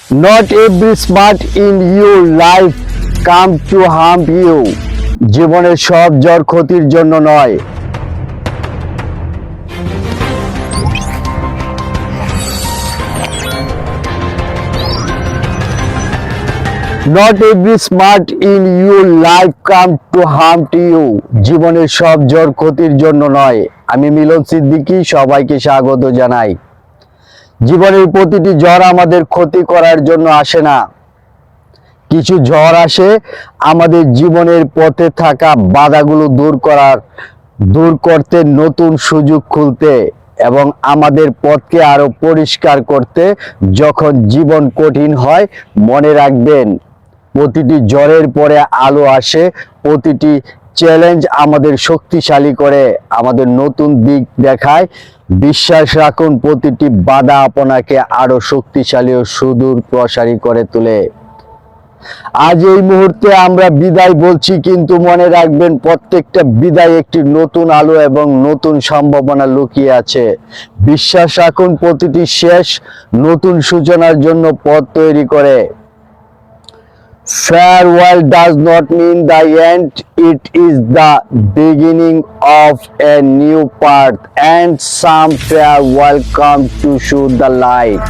Not every smart in your life come to harm you. জীবনের সব জ্বর ক্ষতির জন্য নয়। Not every smart in your life come to harm to you. জীবনের সব জ্বর ক্ষতির জন্য নয়। আমি মিলন সিদ্দিকী, সবাইকে স্বাগত জানাই। জীবনের প্রতিটি ঝড় আমাদের ক্ষতি করার জন্য আসে না। কিছু ঝড় আসে আমাদের জীবনের পথে থাকা বাধাগুলো দূর করতে, নতুন সুযোগ খুলতে এবং আমাদের পথকে আরো পরিষ্কার করতে। যখন জীবন কঠিন হয়, মনে রাখবেন প্রতিটি ঝড়ের পরে আলো আসে। প্রতিটি চ্যালেঞ্জ আমাদের শক্তিশালী করে, আমাদের নতুন দিক দেখায়। বিশ্বাস রাখুন, প্রতিটি বাধা আপনাকে আরো শক্তিশালী ও সুদূর প্রসারী করে তোলে। আজ এই মুহূর্তে আমরা বিদায় বলছি, কিন্তু মনে রাখবেন প্রত্যেকটা বিদায় একটি নতুন আলো এবং নতুন সম্ভাবনা লুকিয়ে আছে। বিশ্বাস রাখুন, প্রতিটি শেষ নতুন সূচনার জন্য পথ তৈরি করে। Farewell does not mean the end, it is the beginning of a new path, and some farewell come to show the light.